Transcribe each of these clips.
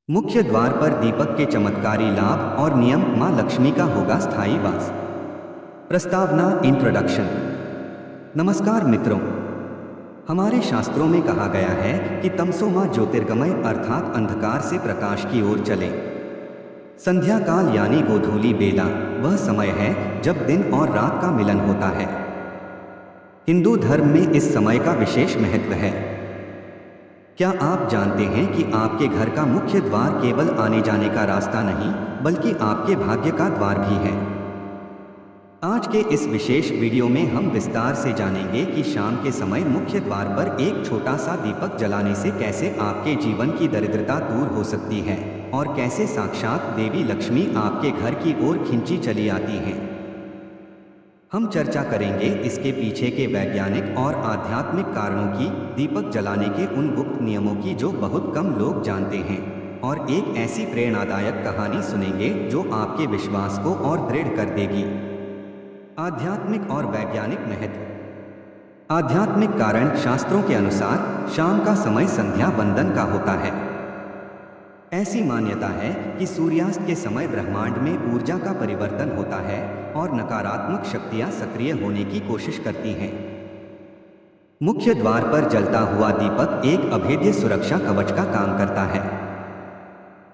मुख्य द्वार पर दीपक के चमत्कारी लाभ और नियम। मां लक्ष्मी का होगा स्थायी वास। प्रस्तावना इंट्रोडक्शन। नमस्कार मित्रों, हमारे शास्त्रों में कहा गया है कि तमसो मां ज्योतिर्गमय अर्थात अंधकार से प्रकाश की ओर चले। संध्या काल यानी गोधूली बेला वह समय है जब दिन और रात का मिलन होता है। हिंदू धर्म में इस समय का विशेष महत्व है। क्या आप जानते हैं कि आपके घर का मुख्य द्वार केवल आने जाने का रास्ता नहीं बल्कि आपके भाग्य का द्वार भी है। आज के इस विशेष वीडियो में हम विस्तार से जानेंगे कि शाम के समय मुख्य द्वार पर एक छोटा सा दीपक जलाने से कैसे आपके जीवन की दरिद्रता दूर हो सकती है और कैसे साक्षात देवी लक्ष्मी आपके घर की ओर खिंची चली आती हैं। हम चर्चा करेंगे इसके पीछे के वैज्ञानिक और आध्यात्मिक कारणों की, दीपक जलाने के उन गुप्त नियमों की जो बहुत कम लोग जानते हैं, और एक ऐसी प्रेरणादायक कहानी सुनेंगे जो आपके विश्वास को और दृढ़ कर देगी। आध्यात्मिक और वैज्ञानिक महत्व। आध्यात्मिक कारण। शास्त्रों के अनुसार शाम का समय संध्या वंदन का होता है। ऐसी मान्यता है कि सूर्यास्त के समय ब्रह्मांड में ऊर्जा का परिवर्तन होता है और नकारात्मक शक्तियां सक्रिय होने की कोशिश करती हैं। मुख्य द्वार पर जलता हुआ दीपक एक अभेद्य सुरक्षा कवच का काम करता है।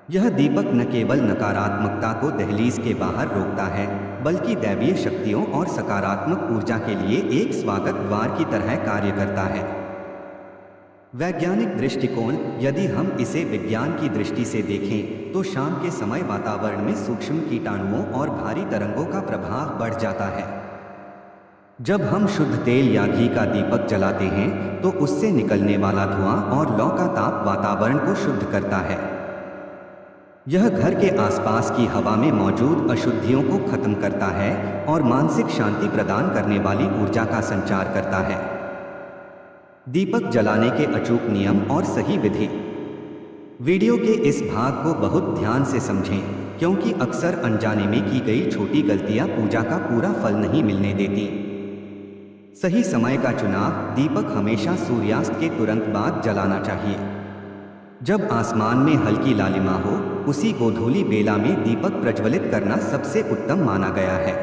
यह दीपक न केवल नकारात्मकता को दहलीज के बाहर रोकता है बल्कि दैवीय शक्तियों और सकारात्मक ऊर्जा के लिए एक स्वागत द्वार की तरह कार्य करता है। वैज्ञानिक दृष्टिकोण। यदि हम इसे विज्ञान की दृष्टि से देखें तो शाम के समय वातावरण में सूक्ष्म कीटाणुओं और भारी तरंगों का प्रभाव बढ़ जाता है। जब हम शुद्ध तेल या घी का दीपक जलाते हैं तो उससे निकलने वाला धुआं और लौ का ताप वातावरण को शुद्ध करता है। यह घर के आसपास की हवा में मौजूद अशुद्धियों को खत्म करता है और मानसिक शांति प्रदान करने वाली ऊर्जा का संचार करता है। दीपक जलाने के अचूक नियम और सही विधि। वीडियो के इस भाग को बहुत ध्यान से समझें क्योंकि अक्सर अनजाने में की गई छोटी गलतियां पूजा का पूरा फल नहीं मिलने देती। सही समय का चुनाव। दीपक हमेशा सूर्यास्त के तुरंत बाद जलाना चाहिए। जब आसमान में हल्की लालिमा हो उसी गोधूली बेला में दीपक प्रज्वलित करना सबसे उत्तम माना गया है।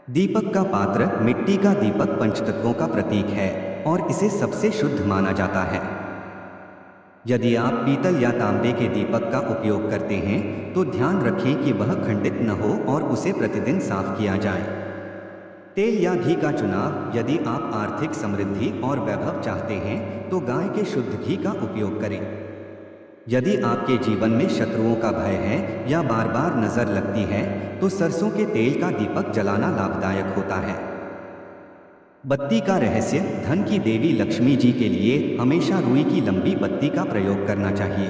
दीपक का पात्र। मिट्टी का दीपक पंचतत्वों का प्रतीक है और इसे सबसे शुद्ध माना जाता है। यदि आप पीतल या तांबे के दीपक का उपयोग करते हैं तो ध्यान रखें कि वह खंडित न हो और उसे प्रतिदिन साफ किया जाए। तेल या घी का चुनाव। यदि आप आर्थिक समृद्धि और वैभव चाहते हैं तो गाय के शुद्ध घी का उपयोग करें। यदि आपके जीवन में शत्रुओं का भय है या बार बार नजर लगती है तो सरसों के तेल का दीपक जलाना लाभदायक होता है। बत्ती का रहस्य। धन की देवी लक्ष्मी जी के लिए हमेशा रुई की लंबी बत्ती का प्रयोग करना चाहिए।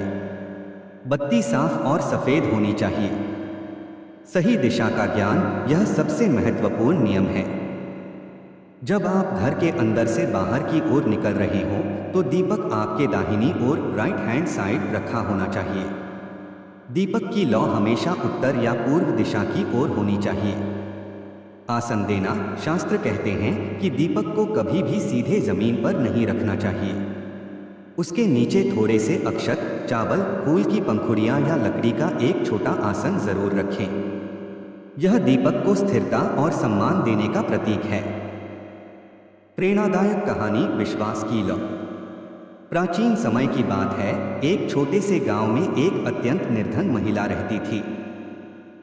बत्ती साफ और सफेद होनी चाहिए। सही दिशा का ज्ञान। यह सबसे महत्वपूर्ण नियम है। जब आप घर के अंदर से बाहर की ओर निकल रहे हो तो दीपक आपके दाहिनी ओर राइट हैंड साइड रखा होना चाहिए। दीपक की लौ हमेशा उत्तर या पूर्व दिशा की ओर होनी चाहिए। आसन देना। शास्त्र कहते हैं कि दीपक को कभी भी सीधे जमीन पर नहीं रखना चाहिए। उसके नीचे थोड़े से अक्षत, चावल, फूल की पंखुड़ियां या लकड़ी का एक छोटा आसन जरूर रखें। यह दीपक को स्थिरता और सम्मान देने का प्रतीक है। प्रेरणादायक कहानी। विश्वास की लौ। प्राचीन समय की बात है। एक छोटे से गांव में एक अत्यंत निर्धन महिला रहती थी।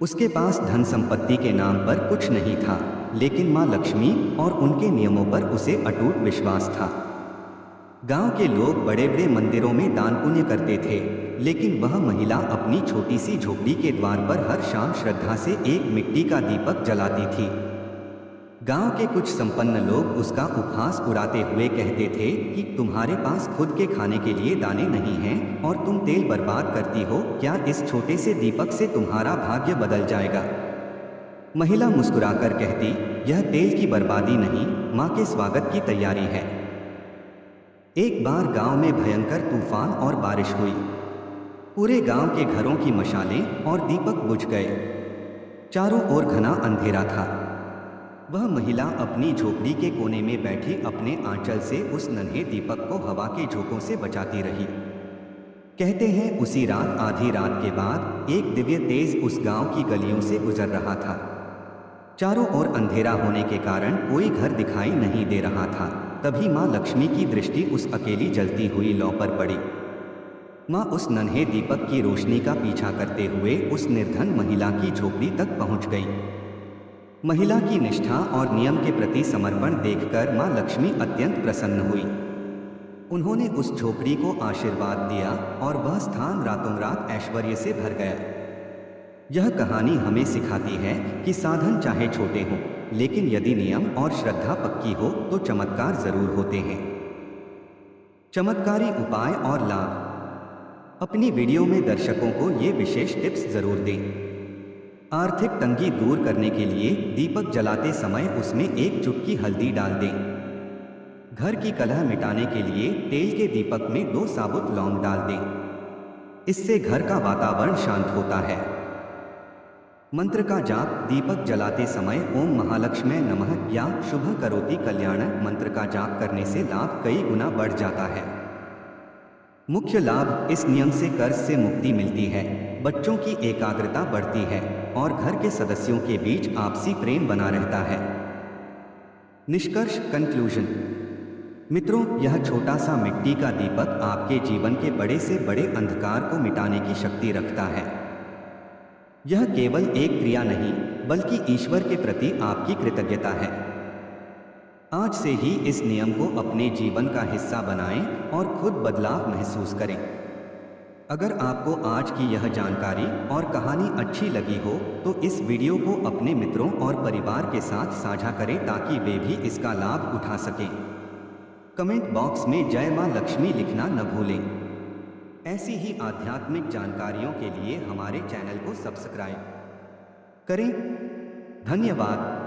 उसके पास धन संपत्ति के नाम पर कुछ नहीं था, लेकिन मां लक्ष्मी और उनके नियमों पर उसे अटूट विश्वास था। गांव के लोग बड़े बड़े मंदिरों में दान पुण्य करते थे, लेकिन वह महिला अपनी छोटी सी झोपड़ी के द्वार पर हर शाम श्रद्धा से एक मिट्टी का दीपक जलाती थी। गांव के कुछ संपन्न लोग उसका उपहास उड़ाते हुए कहते थे कि तुम्हारे पास खुद के खाने के लिए दाने नहीं हैं और तुम तेल बर्बाद करती हो। क्या इस छोटे से दीपक से तुम्हारा भाग्य बदल जाएगा? महिला मुस्कुराकर कहती, यह तेल की बर्बादी नहीं, मां के स्वागत की तैयारी है। एक बार गांव में भयंकर तूफान और बारिश हुई। पूरे गांव के घरों की मशालें और दीपक बुझ गए। चारों ओर घना अंधेरा था। वह महिला अपनी झोपड़ी के कोने में बैठी अपने आंचल से उस नन्हे दीपक को हवा के झोंकों से बचाती रही। कहते हैं उसी रात आधी रात के बाद एक दिव्य तेज उस गांव की गलियों से गुजर रहा था। चारों ओर अंधेरा होने के कारण कोई घर दिखाई नहीं दे रहा था। तभी माँ लक्ष्मी की दृष्टि उस अकेली जलती हुई लौ पर पड़ी। माँ उस नन्हे दीपक की रोशनी का पीछा करते हुए उस निर्धन महिला की झोपड़ी तक पहुंच गई। महिला की निष्ठा और नियम के प्रति समर्पण देखकर माँ लक्ष्मी अत्यंत प्रसन्न हुई। उन्होंने उस झोपड़ी को आशीर्वाद दिया और वह स्थान रातों रात ऐश्वर्य से भर गया। यह कहानी हमें सिखाती है कि साधन चाहे छोटे हों, लेकिन यदि नियम और श्रद्धा पक्की हो तो चमत्कार जरूर होते हैं। चमत्कारी उपाय और लाभ। अपनी वीडियो में दर्शकों को ये विशेष टिप्स जरूर दें। आर्थिक तंगी दूर करने के लिए दीपक जलाते समय उसमें एक चुटकी हल्दी डाल दें। घर की कलह मिटाने के लिए तेल के दीपक में 2 साबुत लौंग डाल दें। इससे घर का वातावरण शांत होता है। मंत्र का जाप। दीपक जलाते समय ओम महालक्ष्मी नमः या शुभ करोति कल्याण मंत्र का जाप करने से लाभ कई गुना बढ़ जाता है। मुख्य लाभ। इस नियम से कर्ज से मुक्ति मिलती है, बच्चों की एकाग्रता बढ़ती है और घर के सदस्यों के बीच आपसी प्रेम बना रहता है। निष्कर्ष कंक्लूजन। मित्रों, यह छोटा सा मिट्टी का दीपक आपके जीवन के बड़े से बड़े अंधकार को मिटाने की शक्ति रखता है। यह केवल एक क्रिया नहीं, बल्कि ईश्वर के प्रति आपकी कृतज्ञता है। आज से ही इस नियम को अपने जीवन का हिस्सा बनाएं और खुद बदलाव महसूस करें। अगर आपको आज की यह जानकारी और कहानी अच्छी लगी हो तो इस वीडियो को अपने मित्रों और परिवार के साथ साझा करें ताकि वे भी इसका लाभ उठा सकें। कमेंट बॉक्स में जय मां लक्ष्मी लिखना न भूलें। ऐसी ही आध्यात्मिक जानकारियों के लिए हमारे चैनल को सब्सक्राइब करें। धन्यवाद।